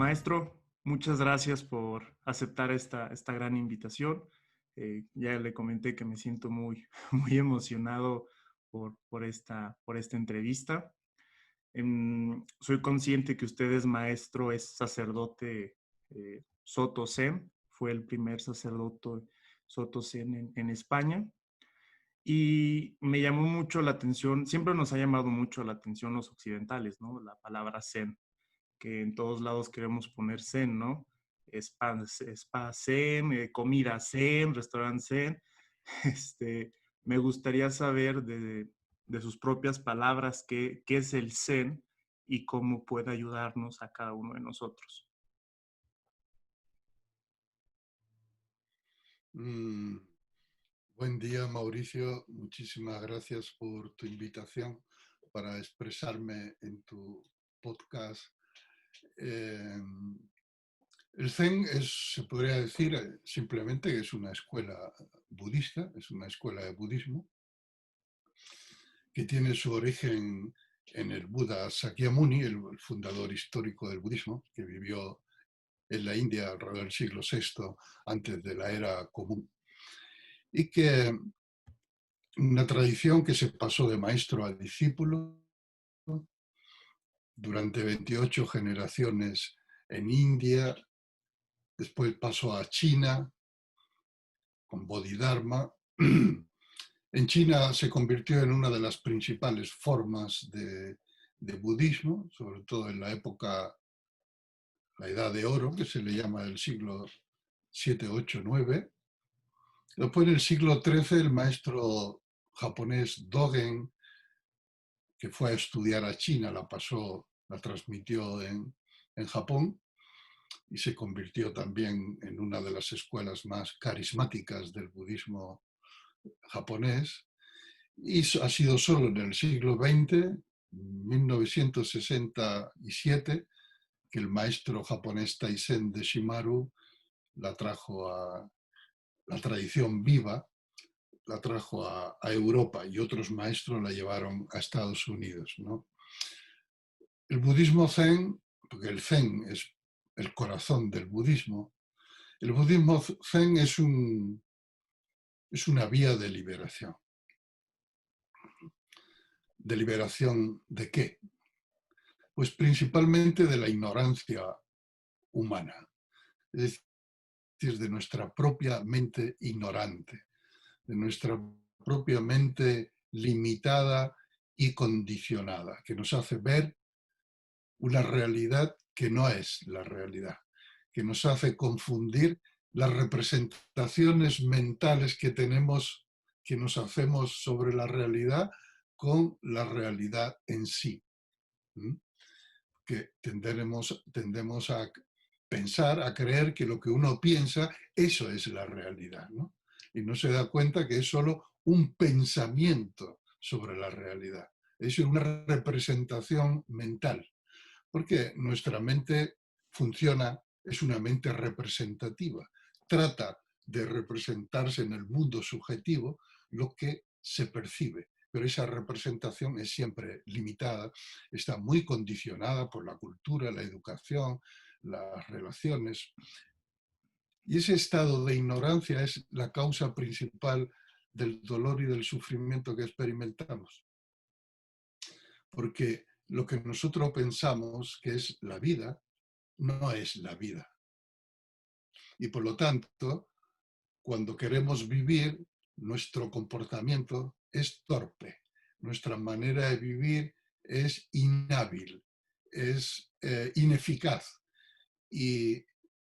Maestro, muchas gracias por aceptar esta gran invitación. Ya le comenté que me siento muy, muy emocionado por esta entrevista. Soy consciente que usted es maestro, es sacerdote Soto Zen, fue el primer sacerdote Soto Zen en España. Y me llamó mucho la atención, siempre nos ha llamado mucho la atención los occidentales, ¿no? La palabra Zen, que en todos lados queremos poner zen, ¿no? Spa zen, comida zen, restaurante zen. Este, Me gustaría saber de sus propias palabras qué es el zen y cómo puede ayudarnos a cada uno de nosotros. Mm, Buen día, Mauricio. Muchísimas gracias por tu invitación para expresarme en tu podcast. Eh, el Zen se podría decir simplemente que es una escuela budista, es una escuela de budismo que tiene su origen en el Buda Sakyamuni, el fundador histórico del budismo, que vivió en la India alrededor del siglo VI antes de la era común. Y que una tradición que se pasó de maestro a discípulo durante 28 generaciones en India, después pasó a China con Bodhidharma. En China se convirtió en una de las principales formas de budismo, sobre todo en la época, la Edad de Oro, que se le llama el siglo 7, 8, 9. Después, en el siglo XIII, el maestro japonés Dogen, que fue a estudiar a China, la transmitió en Japón y se convirtió también en una de las escuelas más carismáticas del budismo japonés. Y ha sido solo en el siglo XX, 1967, que el maestro japonés Taisen de Shimaru la trajo a la tradición viva, la trajo a Europa y otros maestros la llevaron a Estados Unidos, ¿no? El budismo zen, porque el zen es el corazón del budismo, el budismo zen es una vía de liberación. ¿De liberación de qué? Pues principalmente de la ignorancia humana, es decir, de nuestra propia mente ignorante, de nuestra propia mente limitada y condicionada, que nos hace ver una realidad que no es la realidad, que nos hace confundir las representaciones mentales que tenemos, que nos hacemos sobre la realidad con la realidad en sí. ¿Mm? Que tendemos a pensar, a creer que lo que uno piensa, eso es la realidad, ¿no? Y no se da cuenta que es solo un pensamiento sobre la realidad. Es una representación mental, porque nuestra mente funciona, es una mente representativa. Trata de representarse en el mundo subjetivo lo que se percibe, pero esa representación es siempre limitada, está muy condicionada por la cultura, la educación, las relaciones. Y ese estado de ignorancia es la causa principal del dolor y del sufrimiento que experimentamos. Porque lo que nosotros pensamos que es la vida, no es la vida. Y por lo tanto, cuando queremos vivir, nuestro comportamiento es torpe, nuestra manera de vivir es inhábil, es ineficaz. Y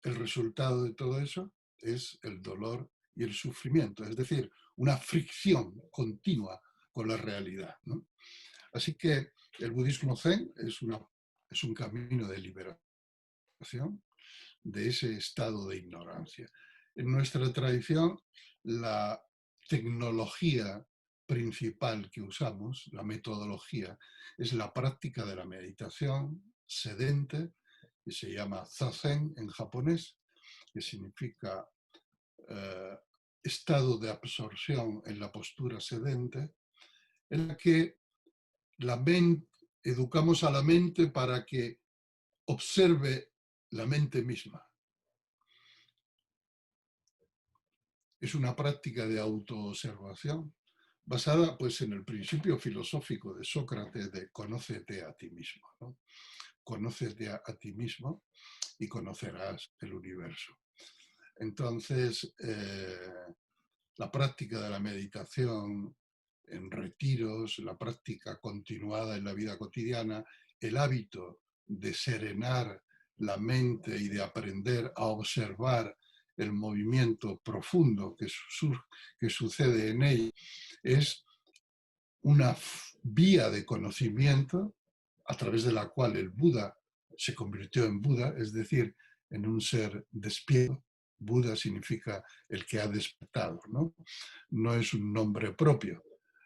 el resultado de todo eso es el dolor y el sufrimiento, es decir, una fricción continua con la realidad, ¿no? Así que el budismo zen es un camino de liberación de ese estado de ignorancia. En nuestra tradición, la tecnología principal que usamos, la metodología, es la práctica de la meditación sedente, que se llama zazen en japonés, que significa eh, estado de absorción en la postura sedente, en la que la mente, educamos a la mente para que observe la mente misma. Es una práctica de autoobservación basada pues, en el principio filosófico de Sócrates de conócete a ti mismo, ¿no? Conócete a ti mismo y conocerás el universo. Entonces, la práctica de la meditación en retiros, la práctica continuada en la vida cotidiana, el hábito de serenar la mente y de aprender a observar el movimiento profundo que sucede en ella, es una vía de conocimiento a través de la cual el Buda se convirtió en Buda, es decir, en un ser despierto. Buda significa el que ha despertado, ¿no? No es un nombre propio,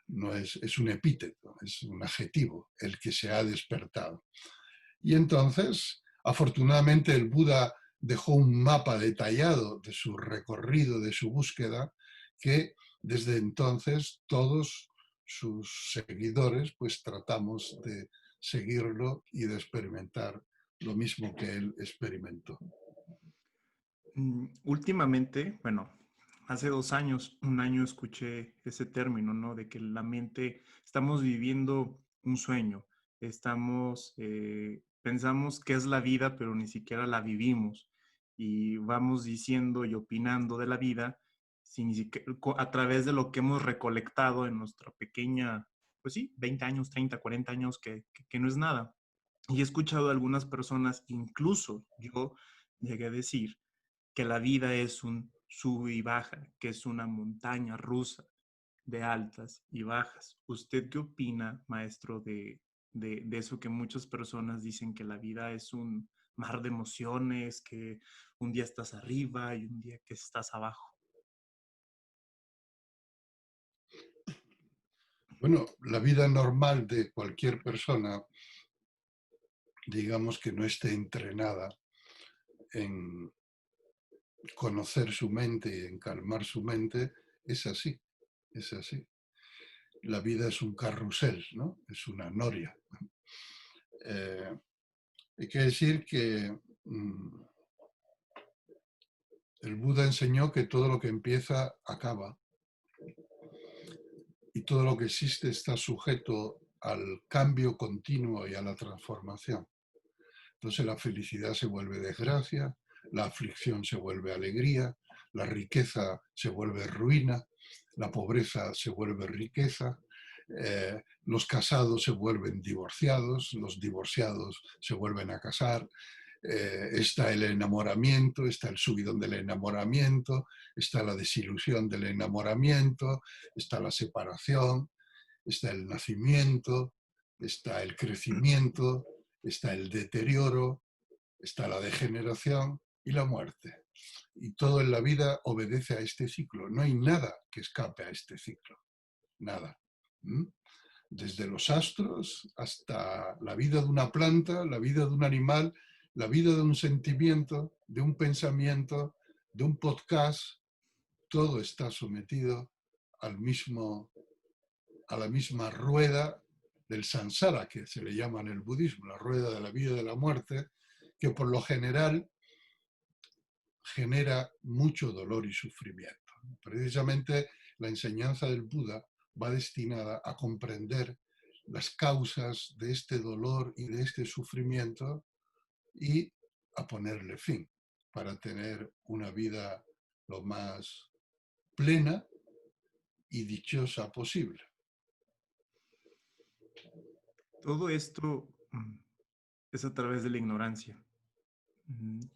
no es un epíteto, es un adjetivo, el que se ha despertado. Y entonces, afortunadamente, el Buda dejó un mapa detallado de su recorrido, de su búsqueda, que desde entonces todos sus seguidores pues tratamos de seguirlo y de experimentar lo mismo que él experimentó. Últimamente, bueno, hace 2 años, un año escuché ese término, ¿no? De que la mente, estamos viviendo un sueño, pensamos que es la vida, pero ni siquiera la vivimos. Y vamos diciendo y opinando de la vida sin ni siquiera, a través de lo que hemos recolectado en nuestra pequeña, pues sí, 20 años, 30, 40 años, que no es nada. Y he escuchado a algunas personas, incluso yo llegué a decir, que la vida es un sub y baja, que es una montaña rusa de altas y bajas. ¿Usted qué opina, maestro, de eso que muchas personas dicen que la vida es un mar de emociones, que un día estás arriba y un día que estás abajo? Bueno, la vida normal de cualquier persona, digamos que no esté entrenada en conocer su mente y en calmar su mente, es así, es así. La vida es un carrusel, ¿no? Es una noria. Eh, hay que decir que el Buda enseñó que todo lo que empieza acaba y todo lo que existe está sujeto al cambio continuo y a la transformación. Entonces la felicidad se vuelve desgracia, la aflicción se vuelve alegría, la riqueza se vuelve ruina, la pobreza se vuelve riqueza, los casados se vuelven divorciados, los divorciados se vuelven a casar, está el enamoramiento, está el subidón del enamoramiento, está la desilusión del enamoramiento, está la separación, está el nacimiento, está el crecimiento, está el deterioro, está la degeneración y la muerte. Y todo en la vida obedece a este ciclo. No hay nada que escape a este ciclo. Nada. ¿Mm? Desde los astros hasta la vida de una planta, la vida de un animal, la vida de un sentimiento, de un pensamiento, de un podcast, todo está sometido al mismo, a la misma rueda del samsara, que se le llama en el budismo, la rueda de la vida y de la muerte, que por lo general genera mucho dolor y sufrimiento. Precisamente la enseñanza del Buda va destinada a comprender las causas de este dolor y de este sufrimiento y a ponerle fin para tener una vida lo más plena y dichosa posible. Todo esto es a través de la ignorancia.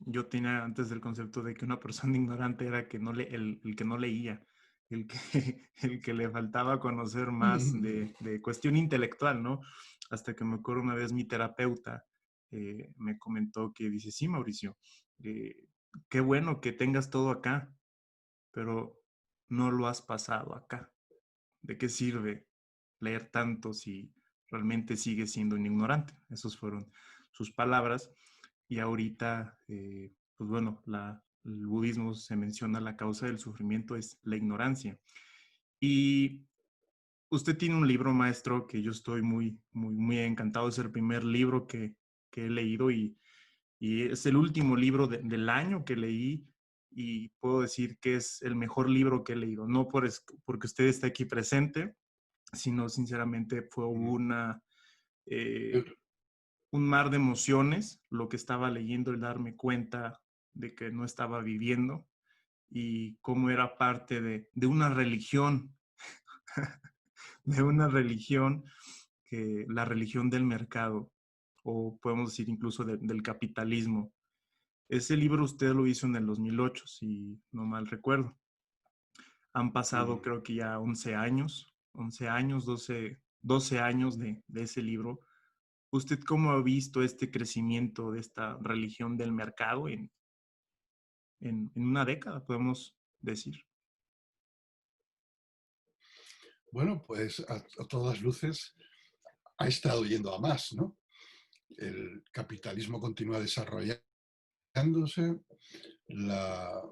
Yo tenía antes el concepto de que una persona ignorante era que el que no leía, el que, el que le faltaba conocer más de cuestión intelectual, ¿no? Hasta que me acuerdo una vez mi terapeuta me comentó que dice, sí, Mauricio, eh, qué bueno que tengas todo acá, pero no lo has pasado acá. ¿De qué sirve leer tanto si realmente sigues siendo un ignorante? Esas fueron sus palabras. Y ahorita, pues bueno, el budismo se menciona la causa del sufrimiento es la ignorancia. Y usted tiene un libro, maestro, que yo estoy muy, muy, muy encantado. Es el primer libro que he leído y y es el último libro del año que leí y puedo decir que es el mejor libro que he leído. No porque usted esté aquí presente, sino sinceramente fue eh, un mar de emociones lo que estaba leyendo, el darme cuenta de que no estaba viviendo y cómo era parte de una religión, de una religión, que la religión del mercado, o podemos decir incluso del capitalismo. Ese libro usted lo hizo en el 2008, si no mal recuerdo. Han pasado Mm. creo que ya 11 años, 11 años, 12 años de ese libro. ¿Usted cómo ha visto este crecimiento de esta religión del mercado en una década, podemos decir? Bueno, pues a todas luces ha estado yendo a más, ¿no? El capitalismo continúa desarrollándose, la,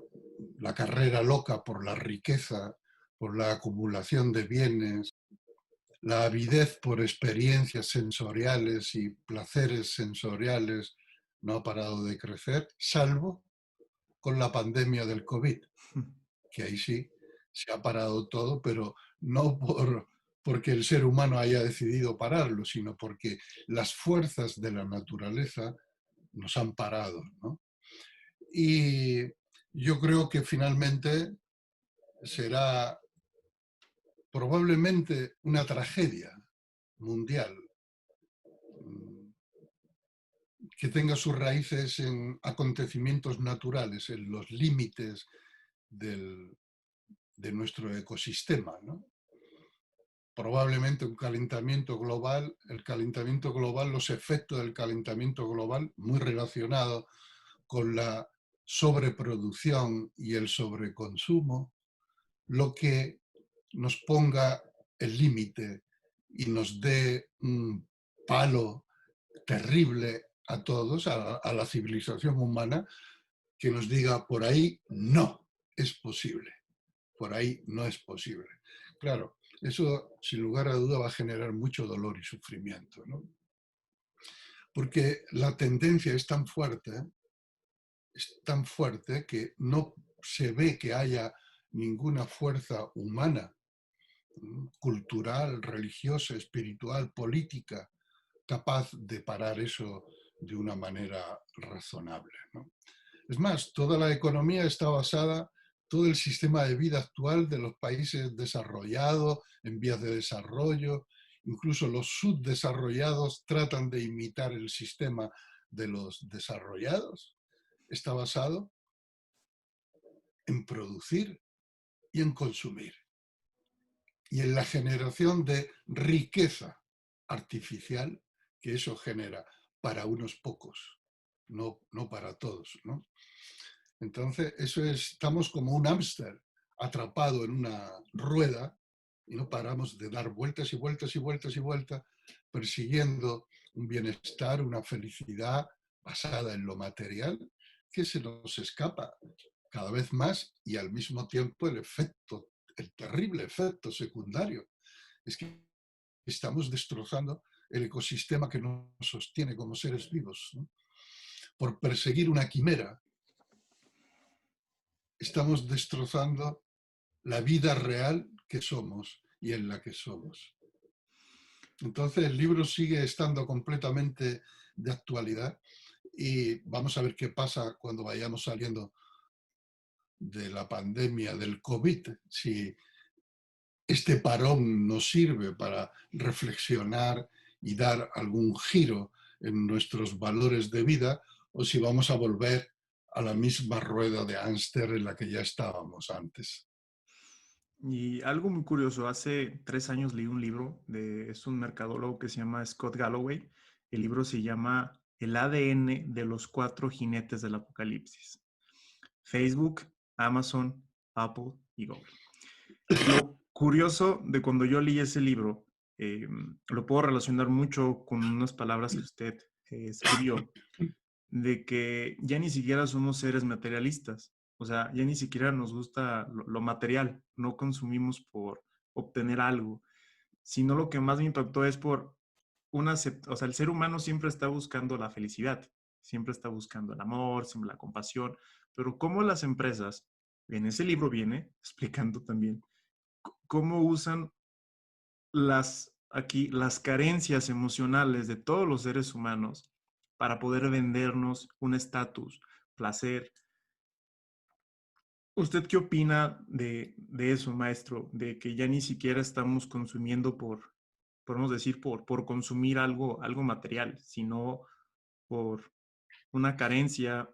la carrera loca por la riqueza, por la acumulación de bienes, la avidez por experiencias sensoriales y placeres sensoriales no ha parado de crecer, salvo con la pandemia del COVID, que ahí sí se ha parado todo, pero no porque el ser humano haya decidido pararlo, sino porque las fuerzas de la naturaleza nos han parado, ¿no? Y yo creo que finalmente será probablemente una tragedia mundial que tenga sus raíces en acontecimientos naturales, en los límites de nuestro ecosistema, ¿no? Probablemente un calentamiento global, el calentamiento global, los efectos del calentamiento global, muy relacionado con la sobreproducción y el sobreconsumo, lo que nos ponga el límite y nos dé un palo terrible a todos, a la civilización humana, que nos diga por ahí no es posible, por ahí no es posible. Claro, eso sin lugar a duda va a generar mucho dolor y sufrimiento, ¿no? Porque la tendencia es tan fuerte que no se ve que haya ninguna fuerza humana, cultural, religiosa, espiritual, política, capaz de parar eso de una manera razonable, ¿no? Es más, toda la economía está basada, todo el sistema de vida actual de los países desarrollados, en vías de desarrollo, incluso los subdesarrollados tratan de imitar el sistema de los desarrollados, está basado en producir y en consumir y en la generación de riqueza artificial que eso genera para unos pocos, no para todos, ¿no? Entonces, estamos como un hámster atrapado en una rueda y no paramos de dar vueltas y vueltas y vueltas y vueltas persiguiendo un bienestar, una felicidad basada en lo material que se nos escapa cada vez más y al mismo tiempo el terrible efecto secundario es que estamos destrozando el ecosistema que nos sostiene como seres vivos, ¿no? Por perseguir una quimera estamos destrozando la vida real que somos y en la que somos. Entonces el libro sigue estando completamente de actualidad y vamos a ver qué pasa cuando vayamos saliendo de la pandemia del COVID, si este parón nos sirve para reflexionar y dar algún giro en nuestros valores de vida o si vamos a volver a la misma rueda de hámster en la que ya estábamos antes. Y algo muy curioso, hace 3 años leí un libro, es un mercadólogo que se llama Scott Galloway. El libro se llama El ADN de los 4 jinetes del apocalipsis. Facebook, Amazon, Apple y Google. Lo curioso de cuando yo leí ese libro, lo puedo relacionar mucho con unas palabras que usted escribió, de que ya ni siquiera somos seres materialistas. O sea, ya ni siquiera nos gusta lo material, no consumimos por obtener algo, sino lo que más me impactó es por o sea, el ser humano siempre está buscando la felicidad, siempre está buscando el amor, siempre la compasión, pero cómo las empresas, en ese libro viene explicando también cómo usan las carencias emocionales de todos los seres humanos para poder vendernos un estatus, placer. ¿Usted qué opina de eso, maestro? De que ya ni siquiera estamos consumiendo podemos decir, por consumir algo material, sino por una carencia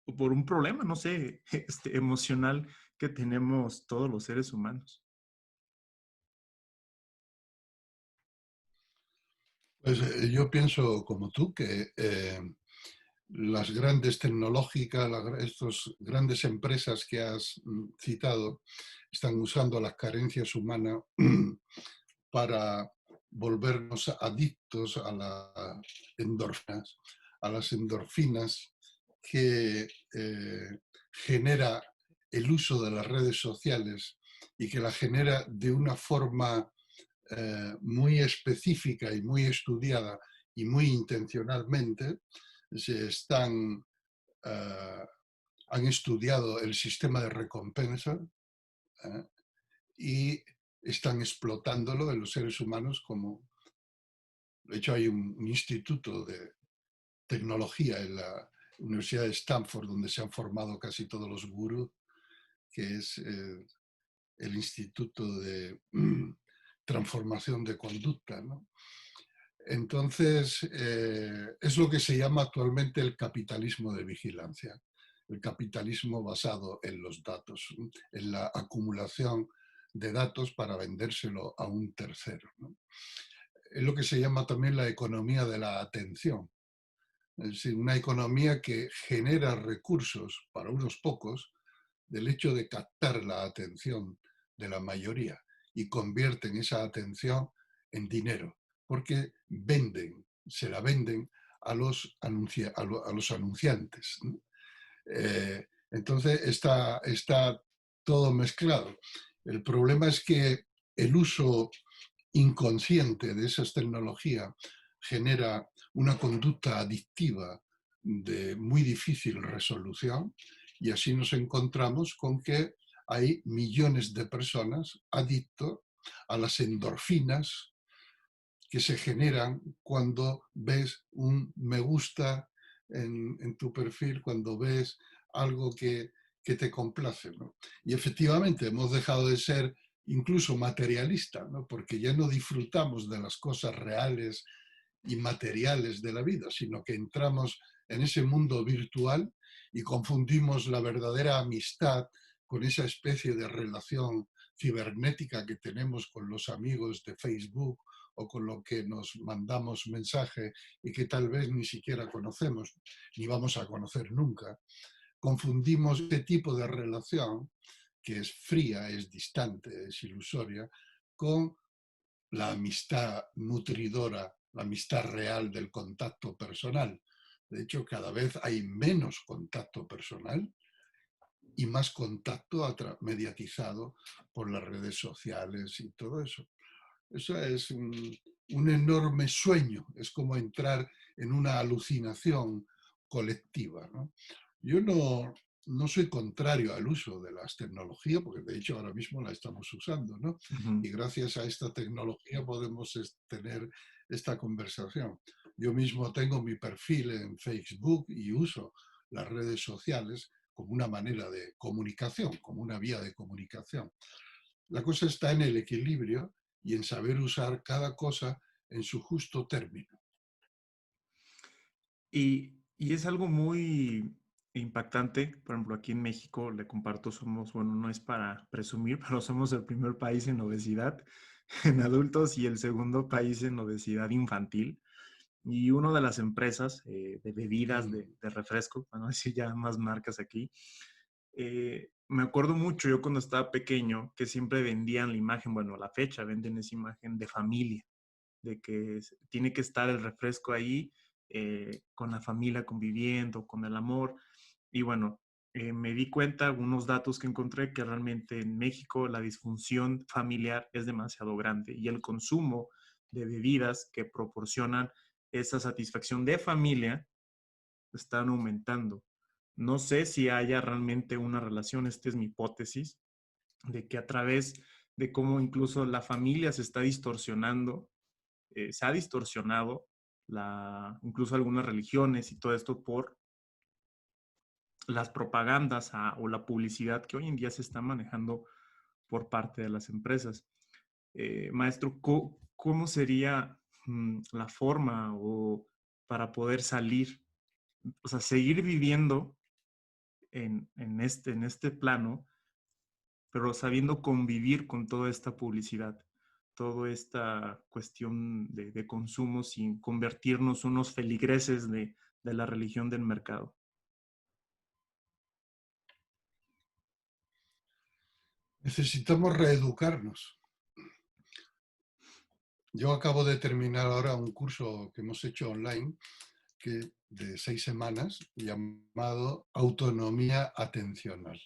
o por un problema, no sé, emocional que tenemos todos los seres humanos. Pues yo pienso como tú que las grandes tecnológicas, estas grandes empresas que has citado, están usando las carencias humanas para volvernos adictos a las endorfinas que genera el uso de las redes sociales y que la genera de una forma muy específica y muy estudiada y muy intencionalmente. Se están, eh, Han estudiado el sistema de recompensa eh, y están explotándolo en los seres humanos como, de hecho hay un instituto de tecnología en la Universidad de Stanford donde se han formado casi todos los gurús, que es el Instituto de Transformación de Conducta, ¿no? Entonces, es lo que se llama actualmente el capitalismo de vigilancia, el capitalismo basado en los datos, en la acumulación de datos para vendérselo a un tercero, ¿no? Es lo que se llama también la economía de la atención, es decir, una economía que genera recursos para unos pocos del hecho de captar la atención de la mayoría y convierten esa atención en dinero, porque se la venden a los anunciantes, ¿no? Entonces está todo mezclado. El problema es que el uso inconsciente de esas tecnologías genera una conducta adictiva de muy difícil resolución y así nos encontramos con que hay millones de personas adictos a las endorfinas que se generan cuando ves un me gusta en tu perfil, cuando ves algo que te complace, ¿no? Y efectivamente hemos dejado de ser incluso materialistas, ¿no? Porque ya no disfrutamos de las cosas reales y materiales de la vida, sino que entramos en ese mundo virtual y confundimos la verdadera amistad con esa especie de relación cibernética que tenemos con los amigos de Facebook o con lo que nos mandamos mensaje y que tal vez ni siquiera conocemos, ni vamos a conocer nunca. Confundimos este tipo de relación, que es fría, es distante, es ilusoria, con la amistad nutridora, la amistad real del contacto personal. De hecho, cada vez hay menos contacto personal y más contacto mediatizado por las redes sociales y todo eso. Eso es un enorme sueño, es como entrar en una alucinación colectiva, ¿no? Yo no soy contrario al uso de las tecnologías, porque de hecho ahora mismo la estamos usando, ¿no? Ujú. Y gracias a esta tecnología podemos tener esta conversación. Yo mismo tengo mi perfil en Facebook y uso las redes sociales como una manera de comunicación, como una vía de comunicación. La cosa está en el equilibrio y en saber usar cada cosa en su justo término. Y es algo muy impactante. Por ejemplo, aquí en México, le comparto, somos, bueno, no es para presumir, pero somos el primer país en obesidad en adultos y el segundo país en obesidad infantil. Y una de las empresas de bebidas, Mm. de refresco, para no decir ya más marcas aquí, me acuerdo mucho yo cuando estaba pequeño que siempre vendían la imagen, bueno, a la fecha venden esa imagen de familia, de que tiene que estar el refresco ahí con la familia conviviendo, con el amor. Y bueno, me di cuenta, unos datos que encontré, que realmente en México la disfunción familiar es demasiado grande y el consumo de bebidas que proporcionan esa satisfacción de familia están aumentando. No sé si haya realmente una relación, esta es mi hipótesis, de que a través de cómo incluso la familia se está distorsionando, se ha distorsionado incluso algunas religiones y todo esto por las propagandas o la publicidad que hoy en día se está manejando por parte de las empresas. Maestro, ¿cómo sería la forma o para poder salir, o sea, seguir viviendo en este plano, pero sabiendo convivir con toda esta publicidad, toda esta cuestión de consumo sin convertirnos unos feligreses de la religión del mercado? Necesitamos reeducarnos. Yo acabo de terminar ahora un curso que hemos hecho online de 6 semanas llamado Autonomía Atencional.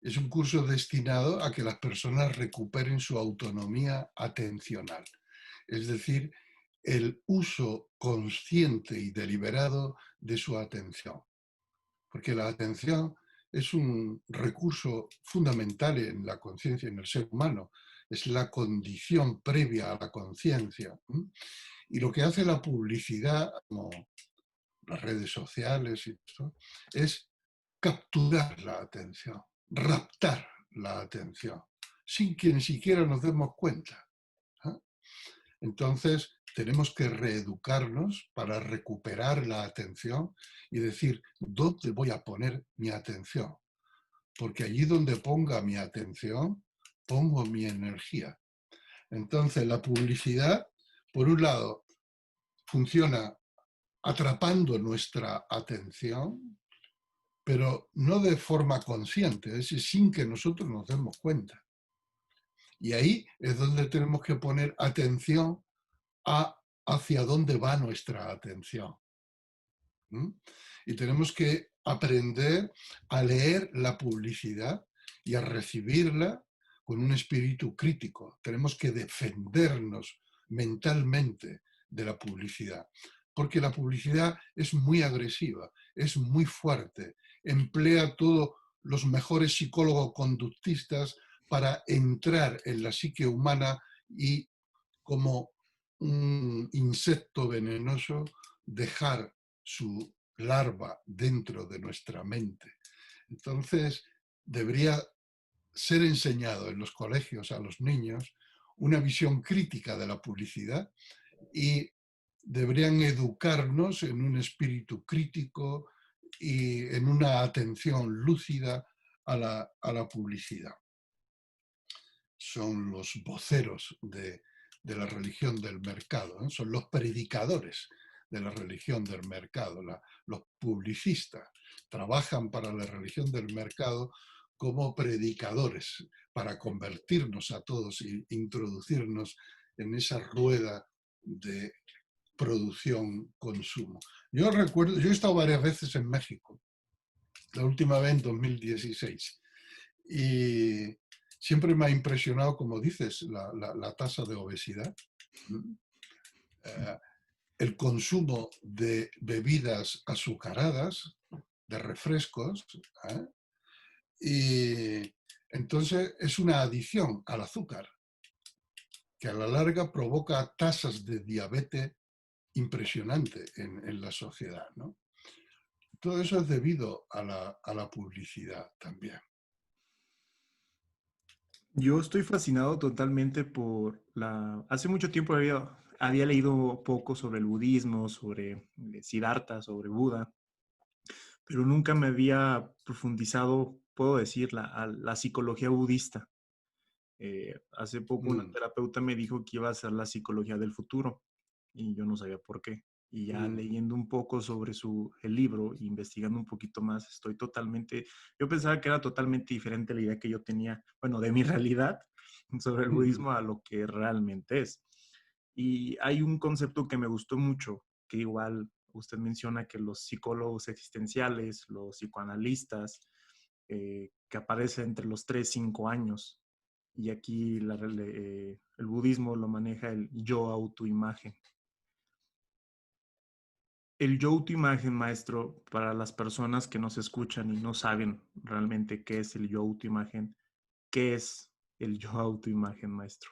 Es un curso destinado a que las personas recuperen su autonomía atencional, es decir, el uso consciente y deliberado de su atención. Porque la atención es un recurso fundamental en la conciencia, en el ser humano. Es la condición previa a la conciencia. Y lo que hace la publicidad, como las redes sociales y eso, es capturar la atención, raptar la atención, sin que ni siquiera nos demos cuenta. ¿Eh? Entonces, tenemos que reeducarnos para recuperar la atención y decir, ¿dónde voy a poner mi atención? Porque allí donde ponga mi atención, pongo mi energía. Entonces, la publicidad, por un lado, funciona atrapando nuestra atención, pero no de forma consciente, es decir, sin que nosotros nos demos cuenta. Y ahí es donde tenemos que poner atención hacia dónde va nuestra atención. Y tenemos que aprender a leer la publicidad y a recibirla con un espíritu crítico. Tenemos que defendernos mentalmente de la publicidad, porque la publicidad es muy agresiva, es muy fuerte, emplea todos los mejores psicólogos conductistas para entrar en la psique humana y, como un insecto venenoso, dejar su larva dentro de nuestra mente. Entonces, debería ser enseñado en los colegios a los niños una visión crítica de la publicidad y deberían educarnos en un espíritu crítico y en una atención lúcida a la publicidad. Son los voceros de la religión del mercado, ¿no? Son los predicadores de la religión del mercado, los publicistas trabajan para la religión del mercado como predicadores para convertirnos a todos e introducirnos en esa rueda de producción-consumo. Yo recuerdo, yo he estado varias veces en México, la última vez en 2016, y siempre me ha impresionado, como dices, la tasa de obesidad, el consumo de bebidas azucaradas, de refrescos, ¿eh? Y entonces es una adicción al azúcar, que a la larga provoca tasas de diabetes impresionante en la sociedad, ¿no? Todo eso es debido a la publicidad también. Yo estoy fascinado totalmente por Hace mucho tiempo había leído poco sobre el budismo, sobre Siddhartha, sobre Buda, pero nunca me había profundizado, puedo decir, a la psicología budista. Hace poco una Mm, terapeuta me dijo que iba a ser la psicología del futuro y yo no sabía por qué. Y ya mm. leyendo un poco sobre el libro, investigando un poquito más, yo pensaba que era totalmente diferente la idea que yo tenía, bueno, de mi realidad sobre el budismo a lo que realmente es. Y hay un concepto que me gustó mucho, que igual usted menciona que los psicólogos existenciales, los psicoanalistas, que aparecen entre los 3 y 5 años, y aquí el budismo lo maneja el yo autoimagen. El yo autoimagen, maestro, para las personas que nos escuchan y no saben realmente qué es el yo autoimagen, ¿qué es el yo autoimagen, maestro?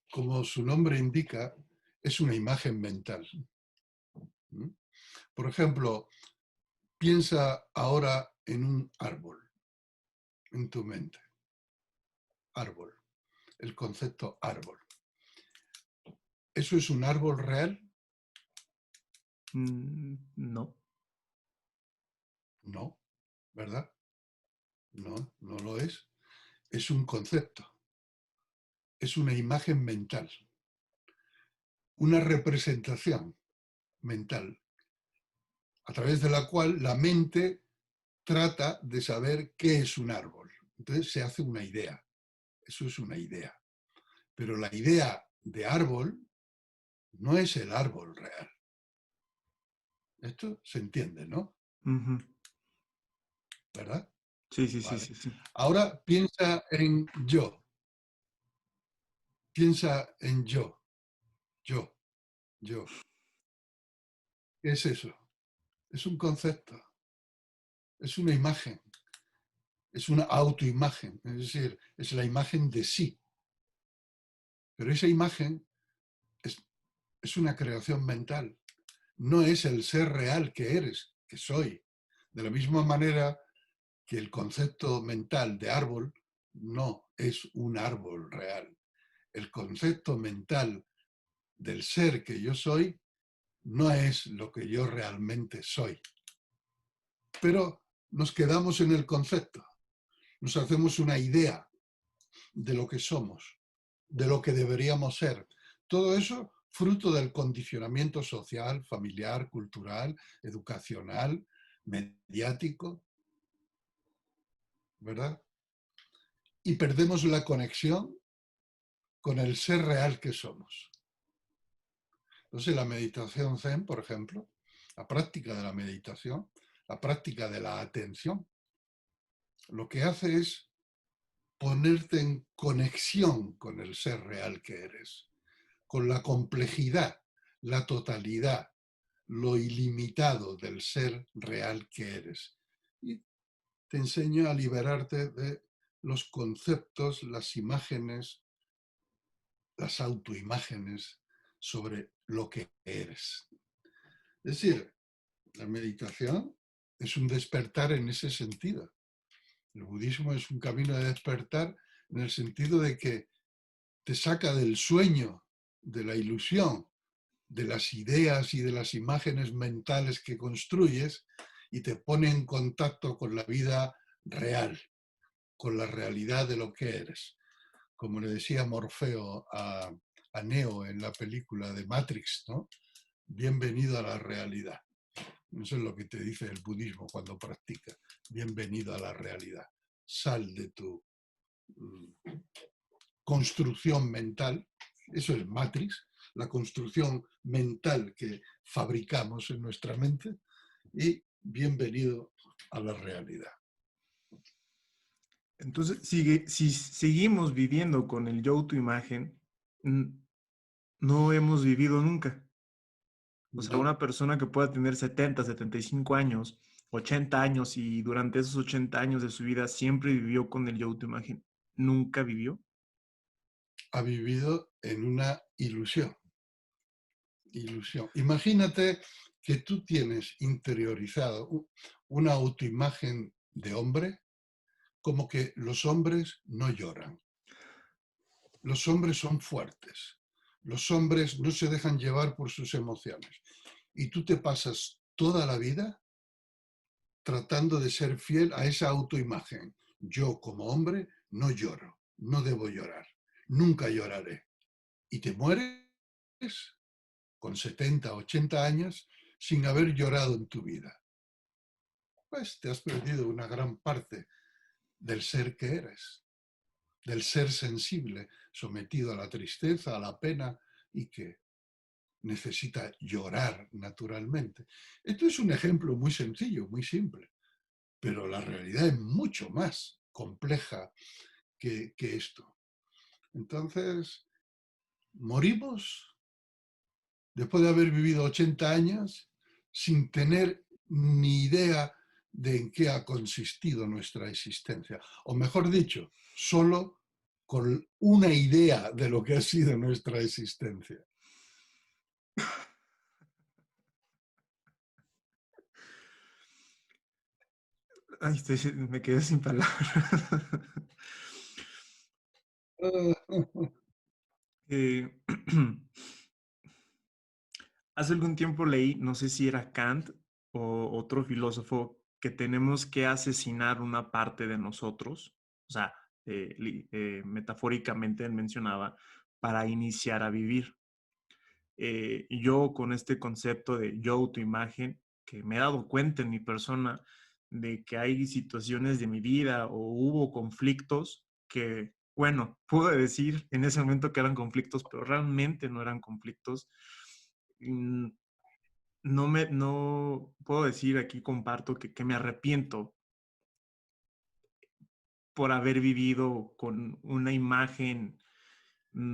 Como su nombre indica, es una imagen mental. ¿Mm? Por ejemplo, piensa ahora en un árbol, en tu mente. Árbol, el concepto árbol. ¿Eso es un árbol real? No. No, ¿verdad? No, no lo es. Es un concepto, es una imagen mental, una representación mental, a través de la cual la mente trata de saber qué es un árbol. Entonces se hace una idea. Eso es una idea. Pero la idea de árbol no es el árbol real. Esto se entiende, ¿no? Ujú. ¿Verdad? Sí, sí, sí, Vale. sí, sí. Ahora piensa en yo. Piensa en yo. Yo. Yo. ¿Qué es eso? Es un concepto. Es una imagen. Es una autoimagen. Es decir, es la imagen de sí. Pero esa imagen es una creación mental. No es el ser real que eres, que soy. De la misma manera que el concepto mental de árbol no es un árbol real. El concepto mental del ser que yo soy no es lo que yo realmente soy. Pero nos quedamos en el concepto, nos hacemos una idea de lo que somos, de lo que deberíamos ser. Todo eso fruto del condicionamiento social, familiar, cultural, educacional, mediático, ¿verdad? Y perdemos la conexión con el ser real que somos. Entonces, la meditación Zen, por ejemplo, la práctica de la meditación, la práctica de la atención, lo que hace es ponerte en conexión con el ser real que eres, con la complejidad, la totalidad, lo ilimitado del ser real que eres. Y te enseña a liberarte de los conceptos, las imágenes, las autoimágenes sobre lo que eres. Es decir, la meditación es un despertar en ese sentido. El budismo es un camino de despertar en el sentido de que te saca del sueño, de la ilusión, de las ideas y de las imágenes mentales que construyes y te pone en contacto con la vida real, con la realidad de lo que eres. Como le decía Morfeo a Neo en la película de Matrix, ¿no? Bienvenido a la realidad. Eso es lo que te dice el budismo cuando practicas. Bienvenido a la realidad. Sal de tu construcción mental. Eso es Matrix, la construcción mental que fabricamos en nuestra mente. Y bienvenido a la realidad. Entonces, si seguimos viviendo con el yo autoimagen, no hemos vivido nunca. O sea, No, una persona que pueda tener 70, 75 años, 80 años y durante esos 80 años de su vida siempre vivió con el yo autoimagen, nunca vivió. ha vivido en una ilusión. Ilusión. Imagínate que tú tienes interiorizado una autoimagen de hombre como que los hombres no lloran. Los hombres son fuertes. Los hombres no se dejan llevar por sus emociones. Y tú te pasas toda la vida tratando de ser fiel a esa autoimagen. Yo como hombre no lloro, no debo llorar, nunca lloraré. Y te mueres con 70, 80 años sin haber llorado en tu vida. Pues te has perdido una gran parte del ser que eres, del ser sensible, sometido a la tristeza, a la pena y que necesita llorar naturalmente. Esto es un ejemplo muy sencillo, muy simple, pero la realidad es mucho más compleja que esto. Entonces, morimos después de haber vivido 80 años sin tener ni idea de en qué ha consistido nuestra existencia. O mejor dicho, solo con una idea de lo que ha sido nuestra existencia. Ay, me quedé sin palabras. Eh, hace algún tiempo leí, no sé si era Kant o otro filósofo, que tenemos que asesinar una parte de nosotros, o sea, metafóricamente él mencionaba, para iniciar a vivir. Yo con este concepto de yo autoimagen, que me he dado cuenta en mi persona de que hay situaciones de mi vida o hubo conflictos que, bueno, puedo decir en ese momento que eran conflictos, pero realmente no eran conflictos. Mm, no puedo decir aquí, comparto que me arrepiento por haber vivido con una imagen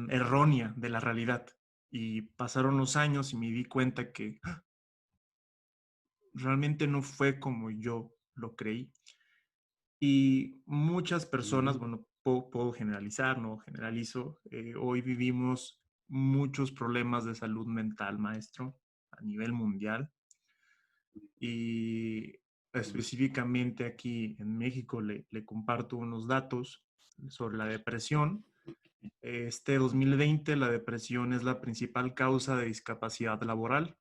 errónea de la realidad. Y pasaron los años y me di cuenta que realmente no fue como yo lo creí. Y muchas personas, bueno, puedo generalizar, no generalizo, hoy vivimos muchos problemas de salud mental, maestro, a nivel mundial. Y específicamente aquí en México le comparto unos datos sobre la depresión. Este 2020 la depresión es la principal causa de discapacidad laboral.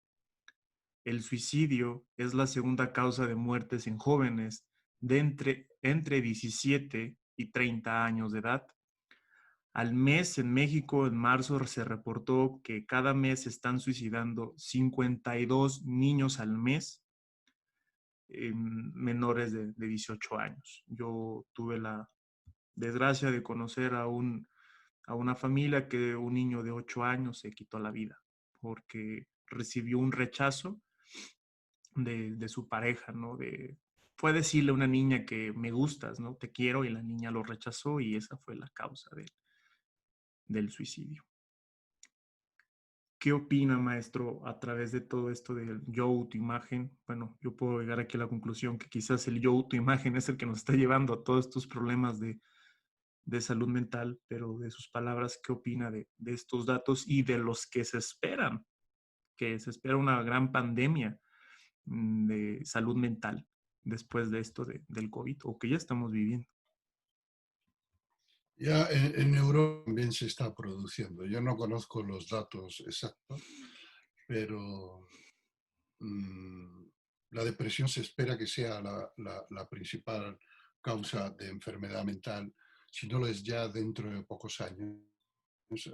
El suicidio es la segunda causa de muertes en jóvenes de entre 17 y 30 años de edad. Al mes en México, en marzo, se reportó que cada mes se están suicidando 52 niños al mes menores de 18 años. Yo tuve la desgracia de conocer a una familia que un niño de 8 años se quitó la vida porque recibió un rechazo de su pareja, ¿no? Fue decirle a una niña que me gustas, ¿no? Te quiero, y la niña lo rechazó y esa fue la causa del suicidio. ¿Qué opina, maestro, a través de todo esto del yo autoimagen? Bueno, yo puedo llegar aquí a la conclusión que quizás el yo autoimagen es el que nos está llevando a todos estos problemas de salud mental, pero de sus palabras, ¿qué opina de estos datos y de los que se esperan? Que se espera una gran pandemia de salud mental después de esto del COVID, o que ya estamos viviendo. Ya en Europa también se está produciendo. Yo no conozco los datos exactos, pero la depresión se espera que sea la principal causa de enfermedad mental, si no lo es ya dentro de pocos años,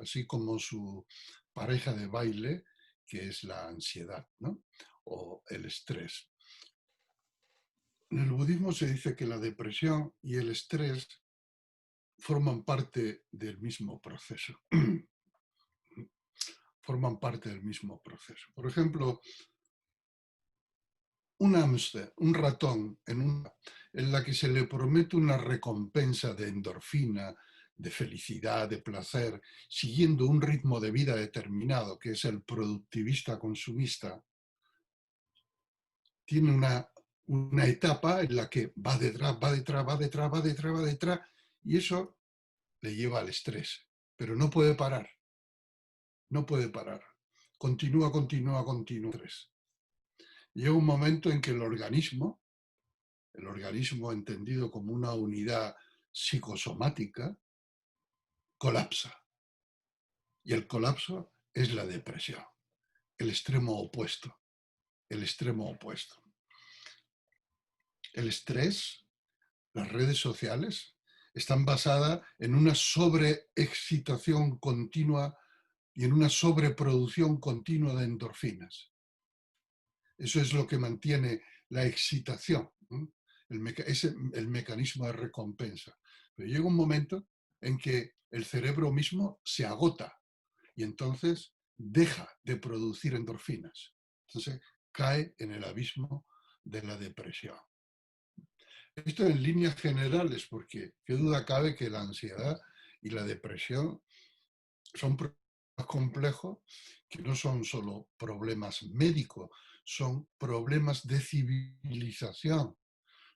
así como su pareja de baile, que es la ansiedad, ¿no? O el estrés. En el budismo se dice que la depresión y el estrés forman parte del mismo proceso. Forman parte del mismo proceso. Por ejemplo, un hámster, un ratón, en la que se le promete una recompensa de endorfina, de felicidad, de placer, siguiendo un ritmo de vida determinado, que es el productivista consumista, tiene una etapa en la que va detrás, va detrás, va detrás, va detrás, va detrás, y eso le lleva al estrés, pero no puede parar, no puede parar. Continúa, continúa, continúa. Llega un momento en que el organismo entendido como una unidad psicosomática, colapsa. Y el colapso es la depresión, el extremo opuesto, el extremo opuesto. El estrés, las redes sociales, están basadas en una sobreexcitación continua y en una sobreproducción continua de endorfinas. Eso es lo que mantiene la excitación, ¿no? Es el mecanismo de recompensa. Pero llega un momento en que el cerebro mismo se agota y entonces deja de producir endorfinas. Entonces cae en el abismo de la depresión. Esto en líneas generales, porque qué duda cabe que la ansiedad y la depresión son complejos que no son solo problemas médicos, son problemas de civilización,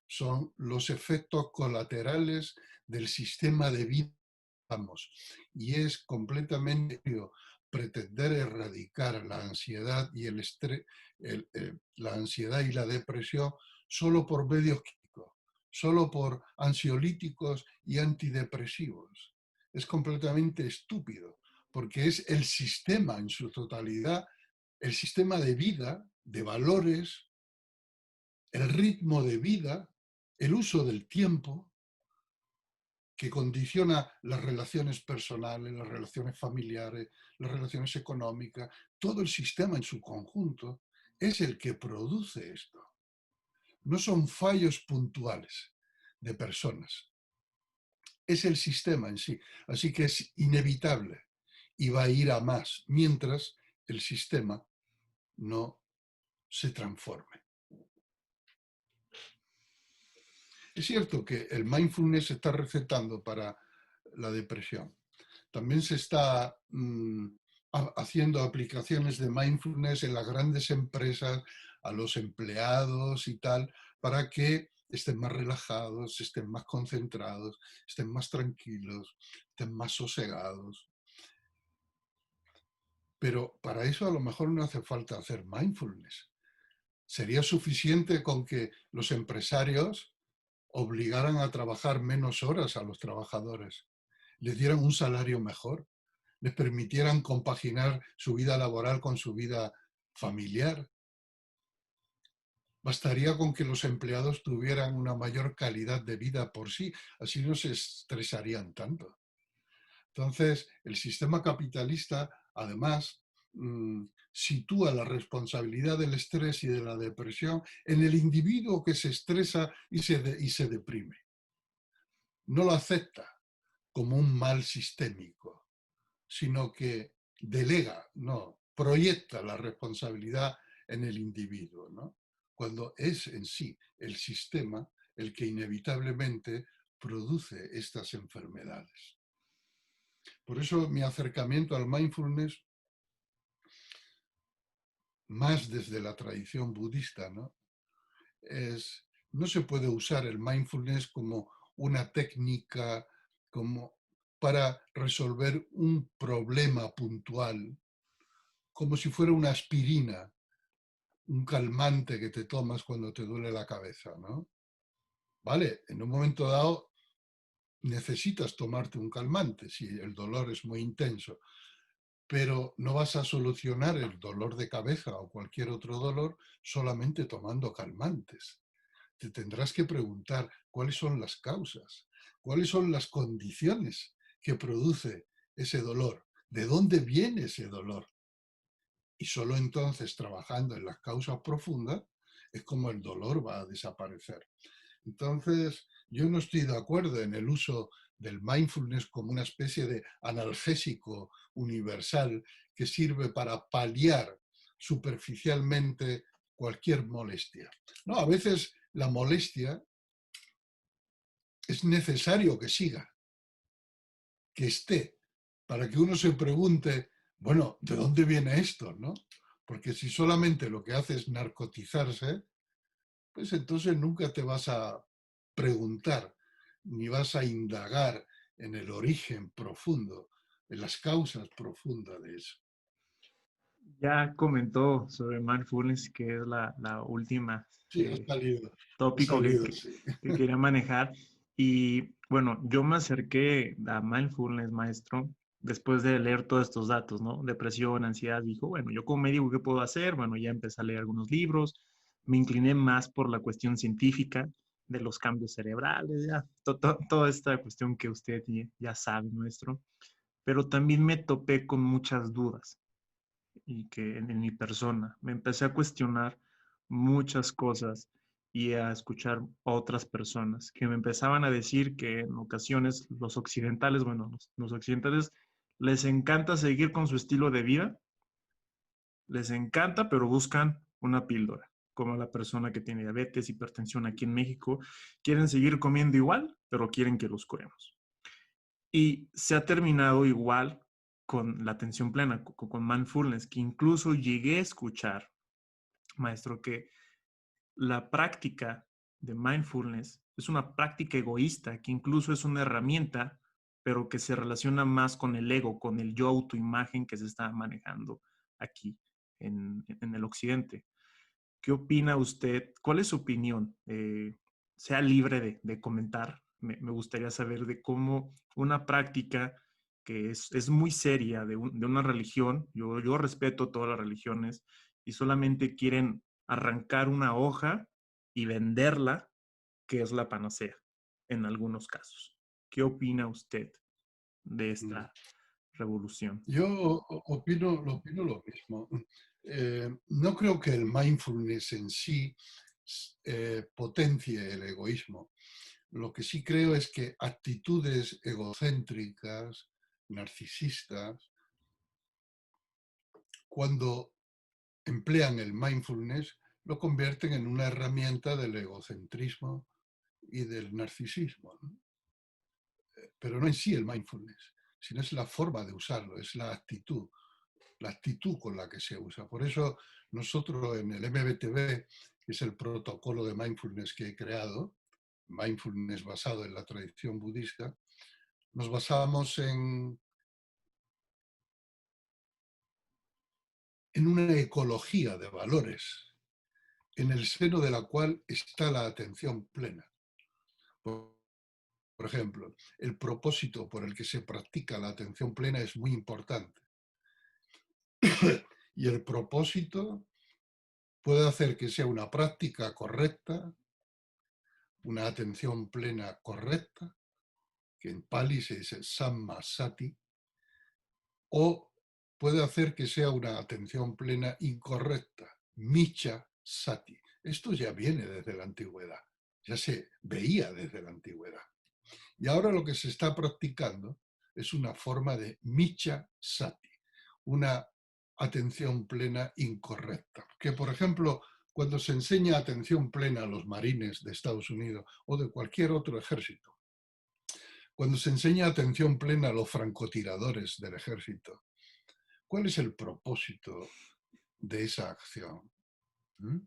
son los efectos colaterales del sistema de vida. Y es completamente pretender erradicar la ansiedad y el estrés, la ansiedad y la depresión solo por medios químicos, solo por ansiolíticos y antidepresivos. Es completamente estúpido, porque es el sistema en su totalidad, el sistema de vida, de valores, el ritmo de vida, el uso del tiempo, que condiciona las relaciones personales, las relaciones familiares, las relaciones económicas, todo el sistema en su conjunto es el que produce esto. No son fallos puntuales de personas, es el sistema en sí. Así que es inevitable y va a ir a más mientras el sistema no se transforme. Es cierto que el mindfulness se está recetando para la depresión. También se está haciendo aplicaciones de mindfulness en las grandes empresas, a los empleados y tal, para que estén más relajados, estén más concentrados, estén más tranquilos, estén más sosegados. Pero para eso a lo mejor no hace falta hacer mindfulness. Sería suficiente con que los empresarios obligaran a trabajar menos horas a los trabajadores, les dieran un salario mejor, les permitieran compaginar su vida laboral con su vida familiar. Bastaría con que los empleados tuvieran una mayor calidad de vida por sí, así no se estresarían tanto. Entonces, el sistema capitalista, además, sitúa la responsabilidad del estrés y de la depresión en el individuo que se estresa y se deprime. No lo acepta como un mal sistémico, sino que delega, no, proyecta la responsabilidad en el individuo, ¿no? Cuando es en sí el sistema el que inevitablemente produce estas enfermedades. Por eso mi acercamiento al mindfulness, más desde la tradición budista, ¿no? No se puede usar el mindfulness como una técnica como para resolver un problema puntual, como si fuera una aspirina, un calmante que te tomas cuando te duele la cabeza, ¿no? Vale, en un momento dado necesitas tomarte un calmante si el dolor es muy intenso, pero no vas a solucionar el dolor de cabeza o cualquier otro dolor solamente tomando calmantes. Te tendrás que preguntar cuáles son las causas, cuáles son las condiciones que produce ese dolor, de dónde viene ese dolor. Y solo entonces, trabajando en las causas profundas, es como el dolor va a desaparecer. Entonces, yo no estoy de acuerdo en el uso del mindfulness como una especie de analgésico universal que sirve para paliar superficialmente cualquier molestia. No, a veces la molestia es necesario que siga, que esté, para que uno se pregunte, bueno, ¿de dónde viene esto, no? Porque si solamente lo que hace es narcotizarse, pues entonces nunca te vas a preguntar ni vas a indagar en el origen profundo, en las causas profundas de eso. Ya comentó sobre mindfulness, que es la última Sí, ha tópico salido, sí. que quería manejar. Y bueno, yo me acerqué a mindfulness, maestro, después de leer todos estos datos, ¿no? Depresión, ansiedad, dijo, bueno, yo como médico, ¿qué puedo hacer? Bueno, ya empecé a leer algunos libros, me incliné más por la cuestión científica de los cambios cerebrales, ya, toda esta cuestión que usted ya sabe, maestro. Pero también me topé con muchas dudas y que en mi persona me empecé a cuestionar muchas cosas y a escuchar a otras personas que me empezaban a decir que en ocasiones los occidentales, bueno, los occidentales les encanta seguir con su estilo de vida, les encanta, pero buscan una píldora, como la persona que tiene diabetes, hipertensión aquí en México, quieren seguir comiendo igual, pero quieren que los curemos. Y se ha terminado igual con la atención plena, con mindfulness, que incluso llegué a escuchar, maestro, que la práctica de mindfulness es una práctica egoísta, que incluso es una herramienta, pero que se relaciona más con el ego, con el yo autoimagen que se está manejando aquí en el occidente. ¿Qué opina usted? ¿Cuál es su opinión? Sea libre de comentar. Me gustaría saber de cómo una práctica que es muy seria de una religión, yo respeto todas las religiones, y solamente quieren arrancar una hoja y venderla, que es la panacea en algunos casos. ¿Qué opina usted de Mm. esta revolución? Yo opino lo mismo. No creo que el mindfulness en sí potencie el egoísmo. Lo que sí creo es que actitudes egocéntricas, narcisistas, cuando emplean el mindfulness, lo convierten en una herramienta del egocentrismo y del narcisismo, ¿no? Pero no en sí el mindfulness, sino es la forma de usarlo, es la actitud con la que se usa. Por eso nosotros en el MBTV, que es el protocolo de mindfulness que he creado, mindfulness basado en la tradición budista, nos basamos en una ecología de valores, en el seno de la cual está la atención plena. Por ejemplo, el propósito por el que se practica la atención plena es muy importante. Y el propósito puede hacer que sea una práctica correcta, una atención plena correcta, que en Pali se dice Samma Sati, o puede hacer que sea una atención plena incorrecta, Micha Sati. Esto ya viene desde la antigüedad, ya se veía desde la antigüedad. Y ahora lo que se está practicando es una forma de Micha Sati, una atención plena incorrecta. Que, por ejemplo, cuando se enseña atención plena a los marines de Estados Unidos o de cualquier otro ejército, cuando se enseña atención plena a los francotiradores del ejército, ¿cuál es el propósito de esa acción? ¿Mm?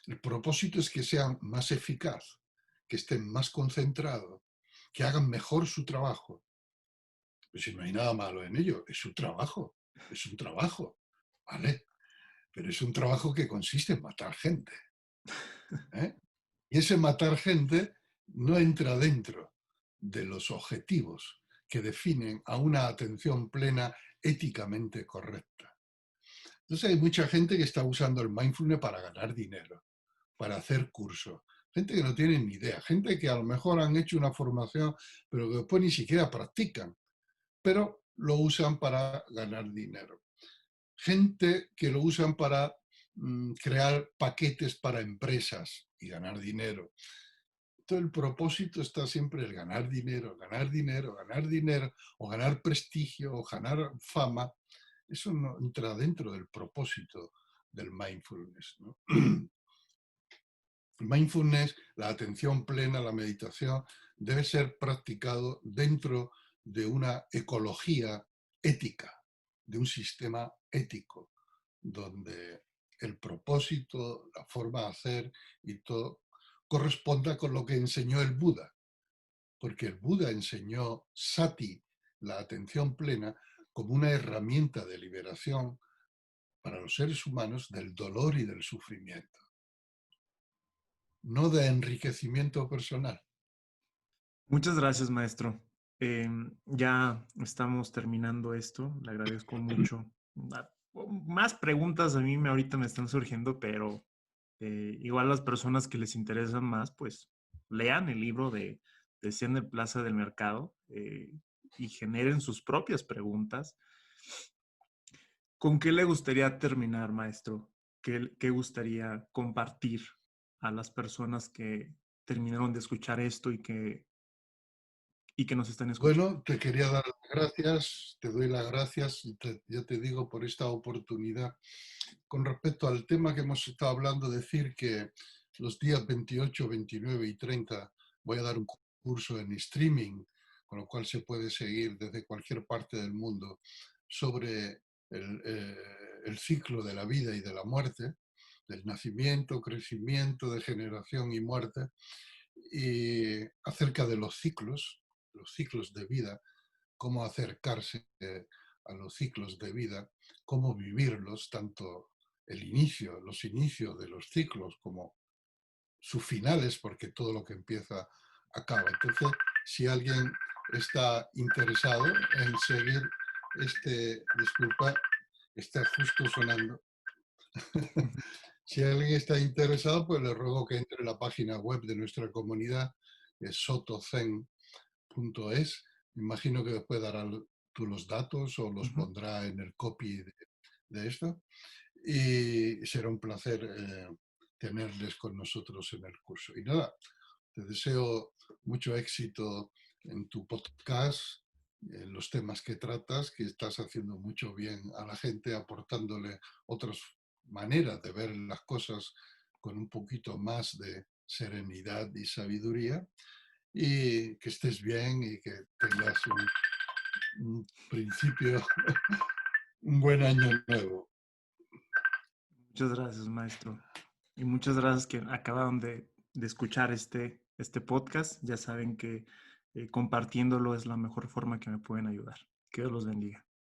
El propósito es que sean más eficaz, que estén más concentrados, que hagan mejor su trabajo. Pues si no hay nada malo en ello, es su trabajo, es un trabajo, ¿vale? Pero es un trabajo que consiste en matar gente, ¿eh? Y ese matar gente no entra dentro de los objetivos que definen a una atención plena éticamente correcta. Entonces hay mucha gente que está usando el mindfulness para ganar dinero, para hacer cursos. Gente que no tiene ni idea, gente que a lo mejor han hecho una formación, pero que después ni siquiera practican, pero lo usan para ganar dinero. Gente que lo usan para crear paquetes para empresas y ganar dinero. Todo el propósito está siempre el ganar dinero, ganar dinero, ganar dinero, o ganar prestigio, o ganar fama. Eso no entra dentro del propósito del mindfulness, ¿no? Mindfulness, la atención plena, la meditación, debe ser practicado dentro de una ecología ética, de un sistema ético, donde el propósito, la forma de hacer y todo corresponda con lo que enseñó el Buda, porque el Buda enseñó sati, la atención plena, como una herramienta de liberación para los seres humanos del dolor y del sufrimiento, no de enriquecimiento personal. Muchas gracias, maestro. Ya estamos terminando esto. Le agradezco mucho. Más preguntas a mí ahorita me están surgiendo, pero igual las personas que les interesan más, pues lean el libro de Zen de Plaza del Mercado y generen sus propias preguntas. ¿Con qué le gustaría terminar, maestro? ¿Qué gustaría compartir a las personas que terminaron de escuchar esto y que nos están escuchando? Bueno, te quería dar las gracias, te doy las gracias y ya te digo por esta oportunidad. Con respecto al tema que hemos estado hablando, decir que los días 28, 29 y 30 voy a dar un curso en streaming con lo cual se puede seguir desde cualquier parte del mundo sobre el ciclo de la vida y de la muerte, del nacimiento, crecimiento, degeneración y muerte, y acerca de los ciclos de vida, cómo acercarse a los ciclos de vida, cómo vivirlos, tanto los inicios de los ciclos como sus finales, porque todo lo que empieza acaba. Entonces, si alguien está interesado en seguir disculpa, está justo sonando. Si alguien está interesado, pues le ruego que entre en la página web de nuestra comunidad, es sotozen.es. Me imagino que después dará tú los datos o los Ujú. pondrá en el copy de esto. Y será un placer tenerles con nosotros en el curso. Y nada, te deseo mucho éxito en tu podcast, en los temas que tratas, que estás haciendo mucho bien a la gente, aportándole otras maneras de ver las cosas con un poquito más de serenidad y sabiduría. Y que estés bien y que tengas un principio, un buen año nuevo. Muchas gracias, maestro. Y muchas gracias que acabaron de escuchar este podcast. Ya saben que compartiéndolo es la mejor forma que me pueden ayudar. Que Dios los bendiga.